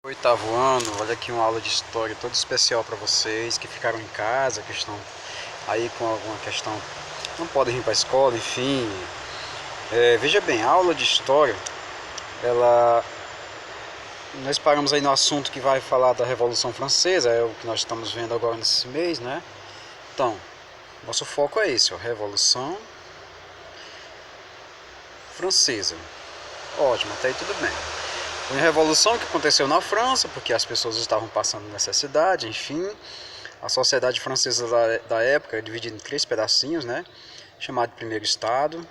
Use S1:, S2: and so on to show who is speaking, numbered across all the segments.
S1: Oitavo ano, olha aqui uma aula de história toda especial para vocês que ficaram em casa, que estão aí com alguma questão, não podem vir para a escola, enfim. Veja bem, a aula de história, ela, nós paramos aí no assunto que vai falar da Revolução Francesa, é o que nós estamos vendo agora nesse mês, né? Então, nosso foco é esse, ó, Revolução Francesa. Ótimo, até aí tudo bem. Foi uma revolução que aconteceu na França, porque as pessoas estavam passando necessidade, enfim. A sociedade francesa da época é dividida em 3 pedacinhos, né? Chamado de primeiro estado,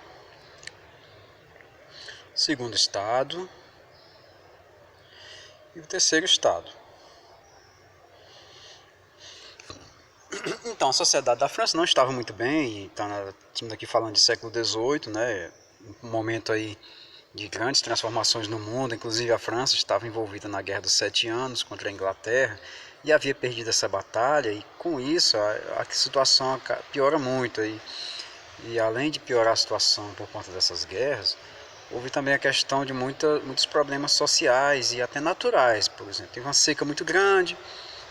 S1: segundo estado e o terceiro estado. Então, a sociedade da França não estava muito bem, estamos aqui falando de século XVIII, né? Um momento aí de grandes transformações no mundo, inclusive a França estava envolvida na Guerra dos 7 Anos contra a Inglaterra e havia perdido essa batalha, e com isso a situação piora muito. E além de piorar a situação por conta dessas guerras, houve também a questão de muitos problemas sociais e até naturais. Por exemplo, teve uma seca muito grande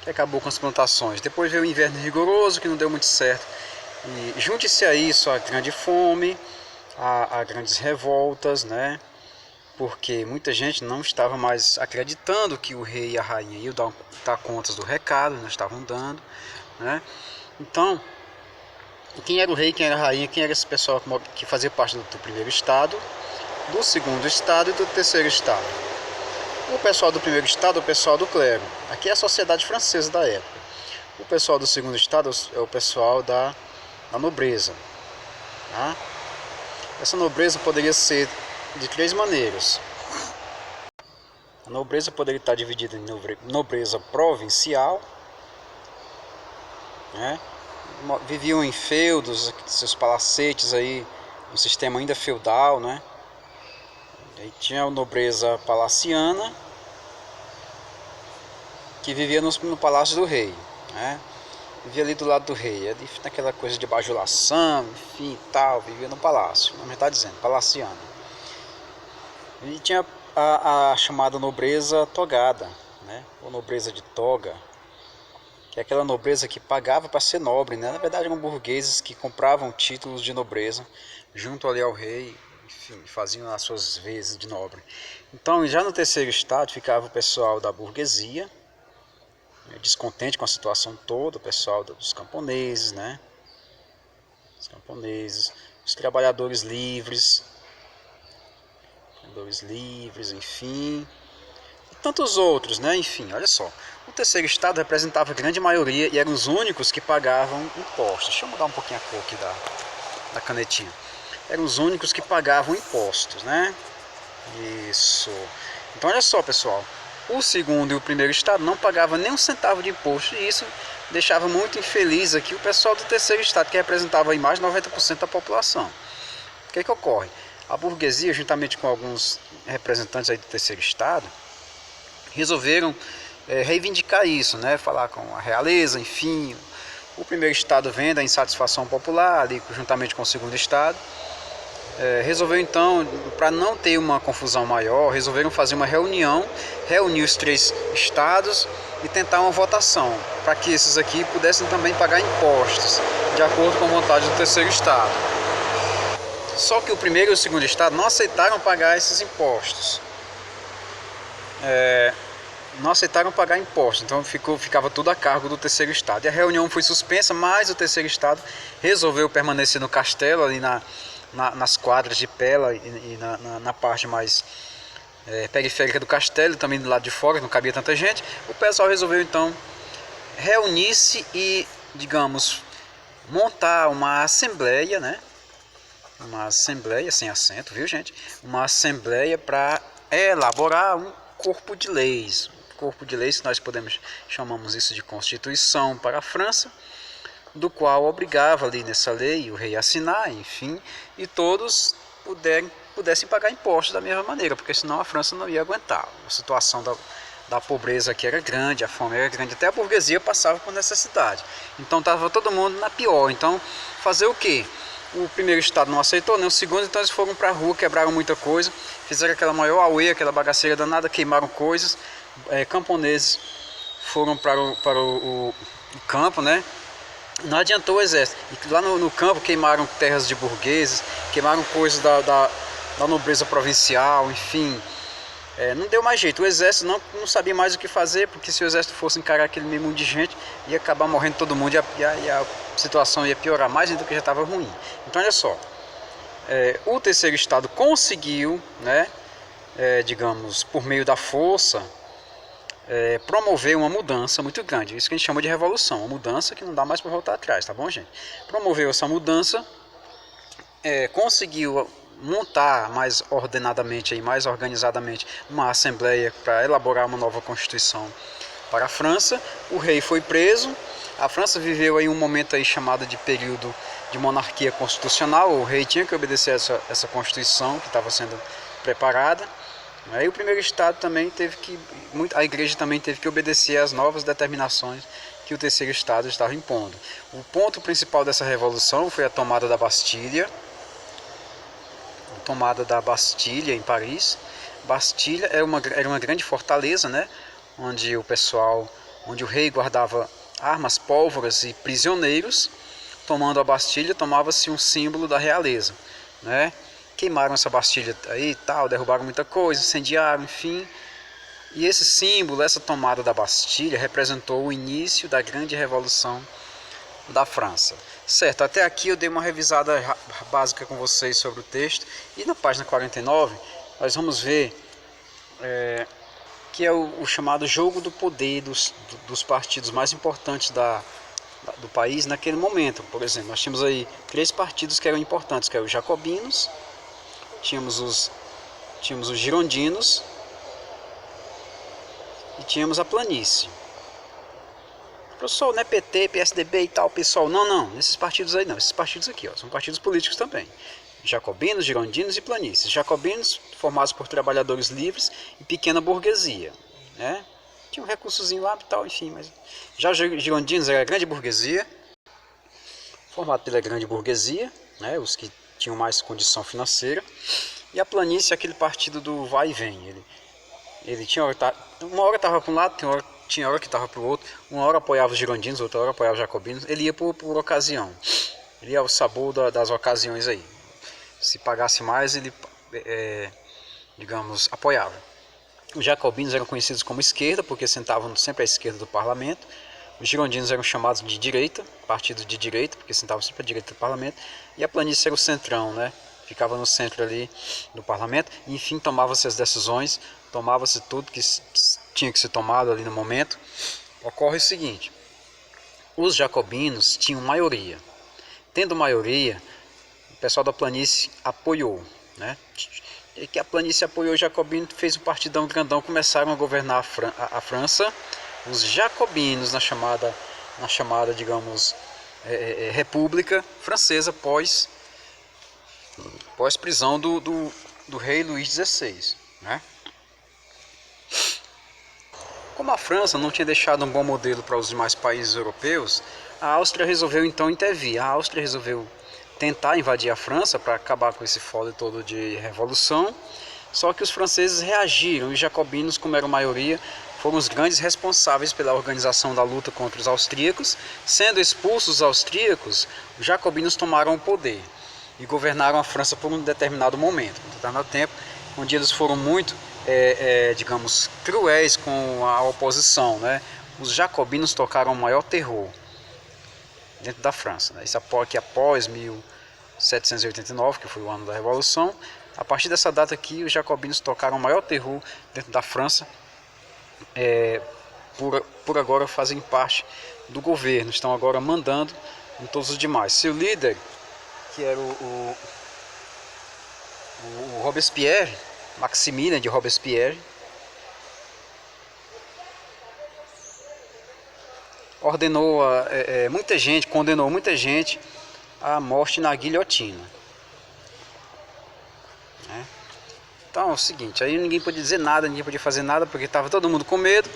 S1: que acabou com as plantações. Depois veio o inverno rigoroso, que não deu muito certo. E junte-se a isso a grande fome, a grandes revoltas, né? Porque muita gente não estava mais acreditando que o rei e a rainha iam dar contas do recado, não estavam dando, né? Então, quem era o rei, quem era a rainha, quem era esse pessoal que fazia parte do primeiro estado, do segundo estado e do terceiro estado? O pessoal do primeiro estado é o pessoal do clero. Aqui é a sociedade francesa da época. O pessoal do segundo estado é o pessoal da nobreza, tá? Essa nobreza poderia ser de 3 maneiras. A nobreza poderia estar dividida em nobreza provincial, né? Viviam em feudos, seus palacetes aí, um sistema ainda feudal, né? Aí tinha a nobreza palaciana, que vivia no palácio do rei, né? Vivia ali do lado do rei, ali naquela coisa de bajulação, enfim, tal, vivia no palácio, não me está dizendo, palaciano. E tinha a chamada nobreza togada, né? Ou nobreza de toga, que é aquela nobreza que pagava para ser nobre, né? Na verdade eram burgueses que compravam títulos de nobreza junto ali ao rei, enfim, faziam as suas vezes de nobre. Então, já no terceiro estado ficava o pessoal da burguesia, descontente com a situação toda, o pessoal dos camponeses, né? Os camponeses, os trabalhadores livres, enfim, e tantos outros, né? Enfim, olha só. O terceiro estado representava a grande maioria e eram os únicos que pagavam impostos. Deixa eu mudar um pouquinho a cor aqui da canetinha. Eram os únicos que pagavam impostos, né? Isso. Então, olha só, pessoal. O segundo e o primeiro estado não pagavam nem um centavo de imposto, e isso deixava muito infeliz aqui o pessoal do terceiro estado, que representava aí mais de 90% da população. O que ocorre? A burguesia, juntamente com alguns representantes aí do terceiro estado, resolveram reivindicar isso, né? Falar com a realeza, enfim. O primeiro estado vendo a insatisfação popular, ali, juntamente com o segundo estado, resolveu então, para não ter uma confusão maior, resolveram fazer uma reunião, reunir os 3 estados e tentar uma votação, para que esses aqui pudessem também pagar impostos, de acordo com a vontade do terceiro estado. Só que o primeiro e o segundo estado não aceitaram pagar esses impostos. Não aceitaram pagar impostos, então ficava tudo a cargo do terceiro estado. E a reunião foi suspensa, mas o terceiro estado resolveu permanecer no castelo, ali nas quadras de Pella e na parte mais periférica do castelo, também do lado de fora, que não cabia tanta gente. O pessoal resolveu então reunir-se e, digamos, montar uma assembleia, né? Uma assembleia sem assento, viu, gente? Uma assembleia para elaborar um corpo de leis. Corpo de leis que nós chamamos isso de Constituição para a França, do qual obrigava ali nessa lei o rei a assinar, enfim, e todos pudessem pagar impostos da mesma maneira, porque senão a França não ia aguentar. A situação da pobreza aqui era grande, a fome era grande, até a burguesia passava por necessidade. Então estava todo mundo na pior. Então, fazer o quê? O primeiro estado não aceitou, nem o segundo, então eles foram para a rua, quebraram muita coisa, fizeram aquela maior auê, aquela bagaceira danada, queimaram coisas, camponeses foram para o campo, né? Não adiantou o exército. E lá no campo queimaram terras de burgueses, queimaram coisas da nobreza provincial, enfim. Não deu mais jeito. O exército não sabia mais o que fazer, porque se o exército fosse encarar aquele mesmo monte de gente, ia acabar morrendo todo mundo e a situação ia piorar mais do que já estava ruim. Então olha só, o terceiro estado conseguiu, né, digamos, por meio da força, promover uma mudança muito grande. Isso que a gente chama de revolução, uma mudança que não dá mais para voltar atrás, tá bom, gente? Promoveu essa mudança, conseguiu montar mais ordenadamente, mais organizadamente, uma assembleia para elaborar uma nova constituição para a França. O rei foi preso. A França viveu aí um momento aí chamado de período de monarquia constitucional. O rei tinha que obedecer essa constituição que estava sendo preparada. Aí o primeiro estado também a igreja também teve que obedecer às novas determinações que o terceiro estado estava impondo. O ponto principal dessa revolução foi a tomada da Bastilha. Em Paris. Bastilha era uma grande fortaleza, né? Onde o rei guardava armas, pólvoras e prisioneiros. Tomando a Bastilha, tomava-se um símbolo da realeza, né? Queimaram essa Bastilha aí, tal, derrubaram muita coisa, incendiaram, enfim. E esse símbolo, essa tomada da Bastilha, representou o início da grande revolução da França. Certo, até aqui eu dei uma revisada básica com vocês sobre o texto. E na página 49 nós vamos ver que é o chamado jogo do poder dos partidos mais importantes do país naquele momento. Por exemplo, nós tínhamos aí 3 partidos que eram importantes, que eram os jacobinos, tínhamos os girondinos e tínhamos a planície. Professor, não é PT, PSDB e tal, pessoal. Não, esses partidos aí não. Esses partidos aqui, ó, são partidos políticos também. Jacobinos, girondinos e planícies. Jacobinos, formados por trabalhadores livres e pequena burguesia, né? Tinha um recursozinho lá e tal, enfim. Mas já os girondinos era a grande burguesia, formado pela grande burguesia, né? Os que tinham mais condição financeira. E a planície é aquele partido do vai e vem. Ele tinha uma hora estava para um lado, tinha hora que estava para o outro, uma hora apoiava os girondinos, outra hora apoiava os jacobinos. Ele ia por ocasião, ele ia ao sabor das ocasiões aí. Se pagasse mais, ele, digamos, apoiava. Os jacobinos eram conhecidos como esquerda, porque sentavam sempre à esquerda do parlamento. Os girondinos eram chamados de direita, partido de direita, porque sentavam sempre à direita do parlamento. E a planície era o centrão, né? Ficava no centro ali do parlamento. E, enfim, tomava-se as decisões, tomava-se tudo que tinha que ser tomado ali no momento. Ocorre o seguinte: os jacobinos tinham maioria. Tendo maioria, o pessoal da planície apoiou, né? E que a planície apoiou o jacobino, fez um partidão grandão, começaram a governar a França. Os jacobinos na chamada, digamos, República Francesa pós prisão do rei Luís XVI, né? Como a França não tinha deixado um bom modelo para os demais países europeus, a Áustria resolveu então intervir. A Áustria resolveu tentar invadir a França para acabar com esse foda todo de revolução. Só que os franceses reagiram e os jacobinos, como eram maioria, foram os grandes responsáveis pela organização da luta contra os austríacos. Sendo expulsos os austríacos, os jacobinos tomaram o poder e governaram a França por um determinado momento, tempo, onde eles foram muito, digamos, cruéis com a oposição, né? Os jacobinos tocaram o maior terror dentro da França, né? Isso aqui após 1789, que foi o ano da Revolução. A partir dessa data aqui, os jacobinos tocaram o maior terror dentro da França. Por agora fazem parte do governo, estão agora mandando em todos os demais. Seu líder, que era o Robespierre, Maximilien de Robespierre, ordenou condenou muita gente à morte na guilhotina, né? Então é o seguinte, aí ninguém podia dizer nada, ninguém podia fazer nada, porque estava todo mundo com medo,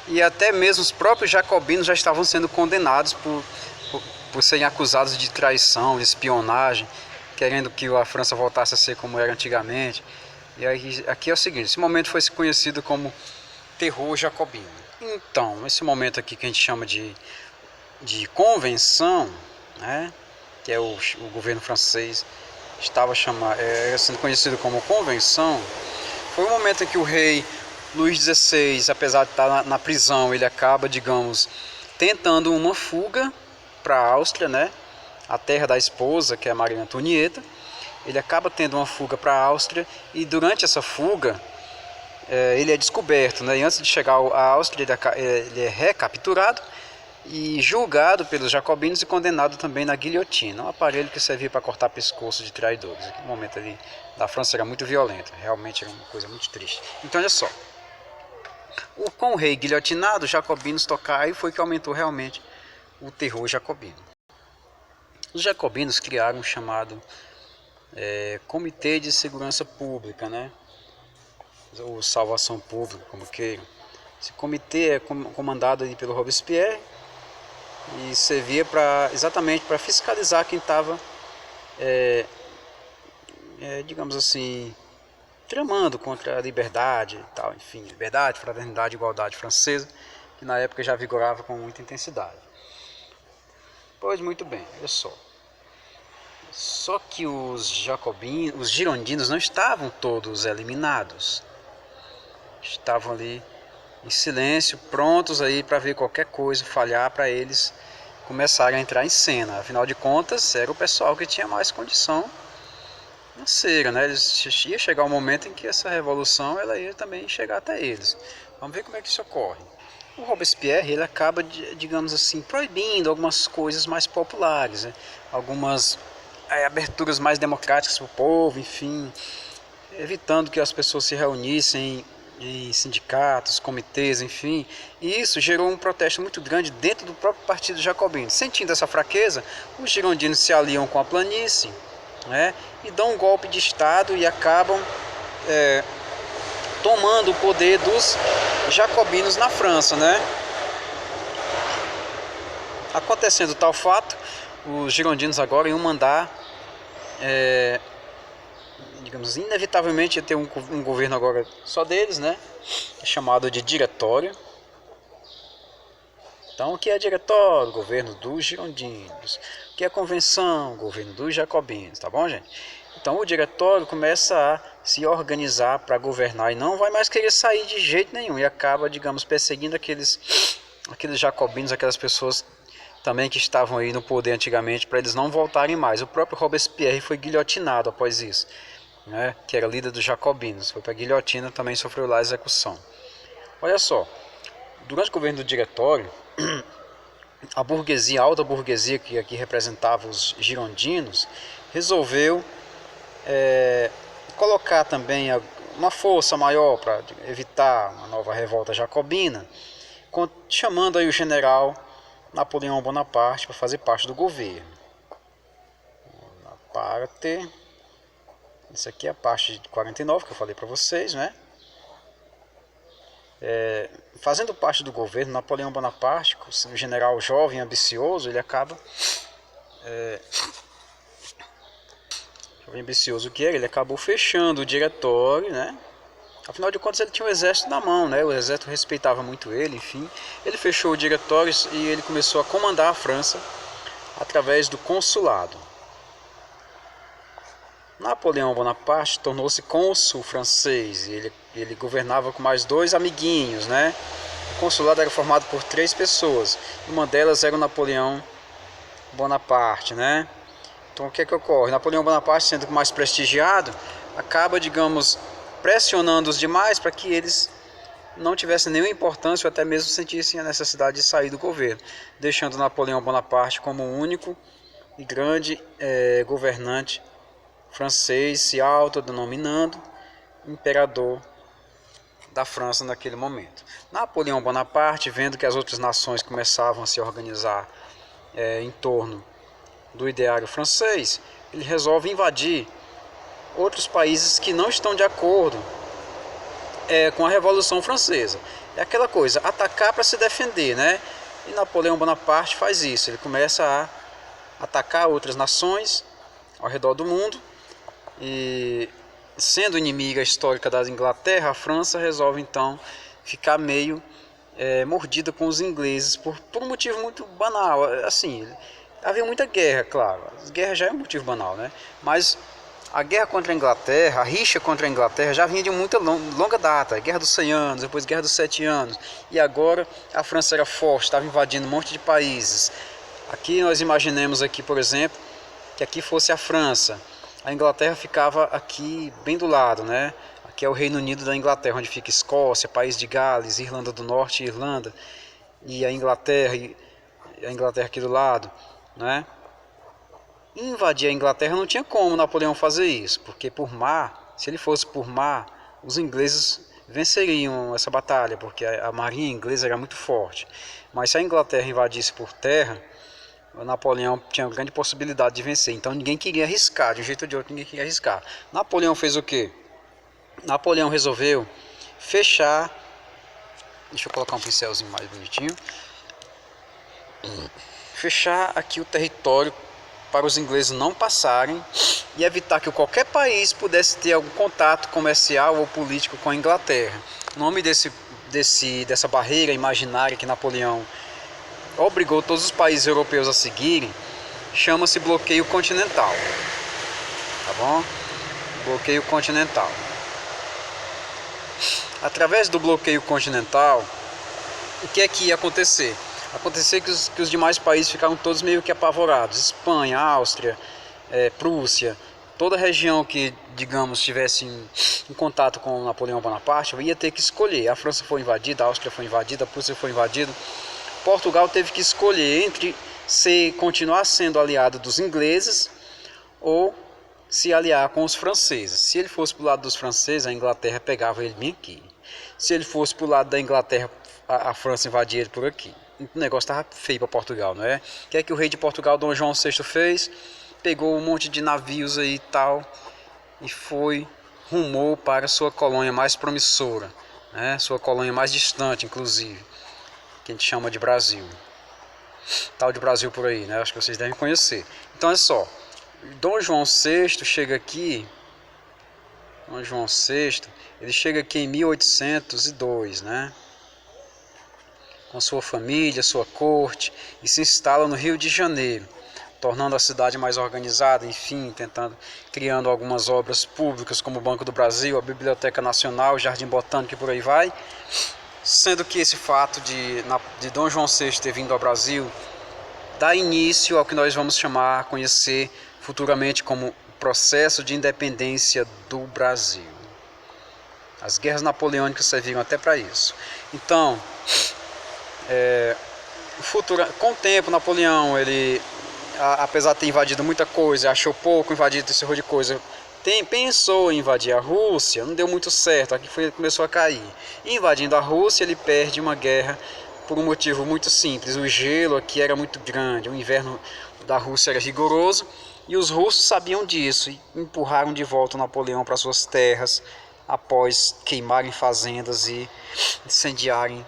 S1: e até mesmo os próprios jacobinos já estavam sendo condenados por serem acusados de traição, de espionagem, querendo que a França voltasse a ser como era antigamente. E aí, aqui é o seguinte: esse momento foi conhecido como terror jacobino. Então, esse momento aqui que a gente chama de convenção, né, que é o governo francês estava sendo conhecido como convenção, foi o momento em que o rei Luís XVI, apesar de estar na prisão, ele acaba, digamos, tentando uma fuga para a Áustria, né, a terra da esposa, que é a Maria Antonieta. Ele acaba tendo uma fuga para a Áustria e durante essa fuga ele é descoberto, né, e antes de chegar à Áustria ele é recapturado e julgado pelos jacobinos e condenado também na guilhotina, um aparelho que servia para cortar pescoço de traidores. O momento ali da França era muito violento, realmente era uma coisa muito triste. Então olha só, com o rei guilhotinado, os jacobinos tocaram, e foi que aumentou realmente o terror jacobino. Os jacobinos criaram o chamado Comitê de Segurança Pública, né? Ou Salvação Pública, como queiram. Esse comitê é comandado ali pelo Robespierre e servia exatamente para fiscalizar quem estava, digamos assim, tramando contra a liberdade e tal, enfim, liberdade, fraternidade e igualdade francesa, que na época já vigorava com muita intensidade. Pois muito bem, olha só. Só que os girondinos não estavam todos eliminados. Estavam ali em silêncio, prontos aí para ver qualquer coisa falhar, para eles começarem a entrar em cena. Afinal de contas, era o pessoal que tinha mais condição financeira, né? Ia chegar um momento em que essa revolução ela ia também chegar até eles. Vamos ver como é que isso ocorre. O Robespierre ele acaba, digamos assim, proibindo algumas coisas mais populares, né? Algumas aberturas mais democráticas para o povo, enfim, evitando que as pessoas se reunissem em sindicatos, comitês, enfim, e isso gerou um protesto muito grande dentro do próprio partido jacobino. Sentindo essa fraqueza, os girondinos se aliam com a planície, né, e dão um golpe de Estado e acabam tomando o poder dos jacobinos na França, né? Acontecendo tal fato, os girondinos agora iam mandar, digamos, inevitavelmente ia ter um governo agora só deles, né? Chamado de diretório. Então, o que é diretório? Governo dos girondinos. O que é convenção? Governo dos jacobinos, tá bom, gente? Então, o diretório começa a se organizar para governar e não vai mais querer sair de jeito nenhum e acaba, digamos, perseguindo aqueles jacobinos, aquelas pessoas também que estavam aí no poder antigamente, para eles não voltarem mais. O próprio Robespierre foi guilhotinado após isso, né, que era líder dos jacobinos, foi para a guilhotina, também sofreu lá a execução. Olha só, durante o governo do diretório, a burguesia, a alta burguesia que aqui representava os girondinos, resolveu colocar também uma força maior para evitar uma nova revolta jacobina, chamando aí o general Napoleão Bonaparte para fazer parte do governo. Bonaparte, isso aqui é a parte de 49 que eu falei para vocês, né? Fazendo parte do governo, Napoleão Bonaparte, um general jovem, ambicioso, ele acaba ambicioso que ele acabou fechando o diretório, né? Afinal de contas ele tinha o exército na mão, né? O exército respeitava muito ele, enfim. Ele fechou o diretório e ele começou a comandar a França através do consulado. Napoleão Bonaparte tornou-se cônsul francês e ele governava com mais 2 amiguinhos, né? O consulado era formado por 3 pessoas, uma delas era o Napoleão Bonaparte, né? Então o que é que ocorre? Napoleão Bonaparte, sendo mais prestigiado, acaba, digamos, pressionando os demais para que eles não tivessem nenhuma importância ou até mesmo sentissem a necessidade de sair do governo, deixando Napoleão Bonaparte como o único e grande governante francês, se autodenominando imperador da França naquele momento. Napoleão Bonaparte, vendo que as outras nações começavam a se organizar em torno do ideário francês, ele resolve invadir outros países que não estão de acordo com a Revolução Francesa. É aquela coisa, atacar para se defender, né? E Napoleão Bonaparte faz isso, ele começa a atacar outras nações ao redor do mundo e, sendo inimiga histórica da Inglaterra, a França resolve então ficar meio mordida com os ingleses por um motivo muito banal. Assim, havia muita guerra, claro. A guerra já é um motivo banal, né? Mas a guerra contra a Inglaterra, a rixa contra a Inglaterra já vinha de muita longa data. A Guerra dos 100 anos, depois a Guerra dos 7 anos. E agora a França era forte, estava invadindo um monte de países. Aqui nós imaginemos aqui, por exemplo, que aqui fosse a França. A Inglaterra ficava aqui bem do lado, né? Aqui é o Reino Unido da Inglaterra, onde fica Escócia, País de Gales, Irlanda do Norte e Irlanda. E a Inglaterra aqui do lado, né? Invadir a Inglaterra não tinha como Napoleão fazer isso, porque por mar, se ele fosse por mar, os ingleses venceriam essa batalha, porque a marinha inglesa era muito forte. Mas se a Inglaterra invadisse por terra, o Napoleão tinha grande possibilidade de vencer. Então ninguém queria arriscar, de um jeito ou de outro ninguém queria arriscar. Napoleão fez o quê? Napoleão resolveu fechar, deixa eu colocar um pincelzinho mais bonitinho, fechar aqui o território para os ingleses não passarem e evitar que qualquer país pudesse ter algum contato comercial ou político com a Inglaterra. O nome dessa barreira imaginária que Napoleão obrigou todos os países europeus a seguirem chama-se bloqueio continental. Tá bom? Bloqueio continental. Através do bloqueio continental, o que é que ia acontecer? Acontecer que os demais países ficaram todos meio que apavorados. Espanha, Áustria, Prússia, toda a região que, digamos, tivesse em contato com Napoleão Bonaparte ia ter que escolher. A França foi invadida, a Áustria foi invadida, a Prússia foi invadida. Portugal teve que escolher entre continuar sendo aliado dos ingleses ou se aliar com os franceses. Se ele fosse para o lado dos franceses, a Inglaterra pegava ele bem aqui. Se ele fosse para o lado da Inglaterra, a França invadia ele por aqui. O negócio estava feio para Portugal, não é? O que é que o rei de Portugal, Dom João VI, fez? Pegou um monte de navios aí e tal e rumou para sua colônia mais promissora, né? Sua colônia mais distante, inclusive, que a gente chama de Brasil. Tal de Brasil por aí, né? Acho que vocês devem conhecer. Então é só, Dom João VI chega aqui, ele chega aqui em 1802, né? Com sua família, sua corte, e se instala no Rio de Janeiro, tornando a cidade mais organizada, enfim, criando algumas obras públicas como o Banco do Brasil, a Biblioteca Nacional, o Jardim Botânico e por aí vai. Sendo que esse fato de Dom João VI ter vindo ao Brasil dá início ao que nós vamos conhecer futuramente como processo de independência do Brasil. As guerras napoleônicas serviram até para isso. Então, com o tempo, Napoleão, ele, apesar de ter invadido muita coisa, achou pouco, invadido esse horror de coisa, pensou em invadir a Rússia, não deu muito certo, aqui começou a cair. Invadindo a Rússia, ele perde uma guerra por um motivo muito simples. O gelo aqui era muito grande, o inverno da Rússia era rigoroso, e os russos sabiam disso e empurraram de volta o Napoleão para suas terras após queimarem fazendas e incendiarem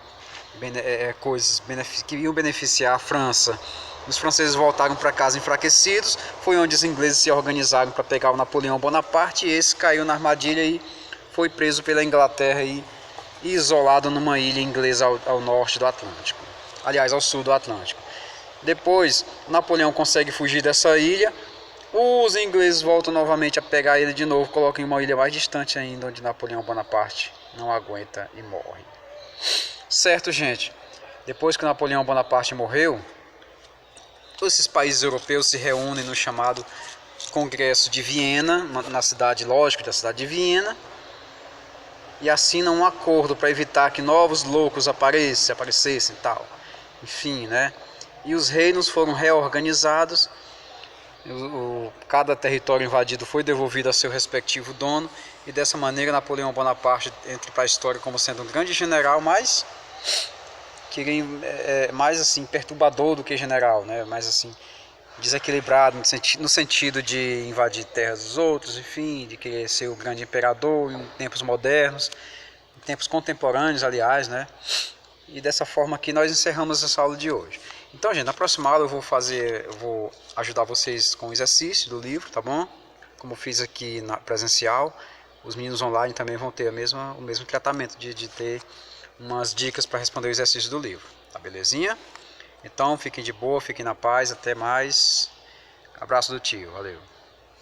S1: coisas que iam beneficiar a França. Os franceses voltaram para casa enfraquecidos, foi onde os ingleses se organizaram para pegar o Napoleão Bonaparte, e esse caiu na armadilha e foi preso pela Inglaterra e isolado numa ilha inglesa ao norte do Atlântico, aliás, ao sul do Atlântico. Depois, Napoleão consegue fugir dessa ilha, os ingleses voltam novamente a pegar ele de novo, colocam em uma ilha mais distante ainda, onde Napoleão Bonaparte não aguenta e morre. Certo, gente? Depois que Napoleão Bonaparte morreu, todos esses países europeus se reúnem no chamado Congresso de Viena, na cidade, lógico, da cidade de Viena, e assinam um acordo para evitar que novos loucos aparecessem e tal. Enfim, né? E os reinos foram reorganizados, cada território invadido foi devolvido a seu respectivo dono, e dessa maneira Napoleão Bonaparte entra para a história como sendo um grande general, mais mais assim perturbador do que general, né? Mais assim desequilibrado no sentido de invadir terras dos outros, enfim, de querer ser o grande imperador em tempos modernos, em tempos contemporâneos, aliás, né? E dessa forma aqui nós encerramos essa aula de hoje. Então, gente, na próxima aula eu vou ajudar vocês com o exercício do livro, tá bom? Como fiz aqui na presencial, os meninos online também vão ter o mesmo tratamento de ter umas dicas para responder o exercício do livro, tá belezinha? Então fiquem de boa, fiquem na paz, até mais. Abraço do tio, valeu.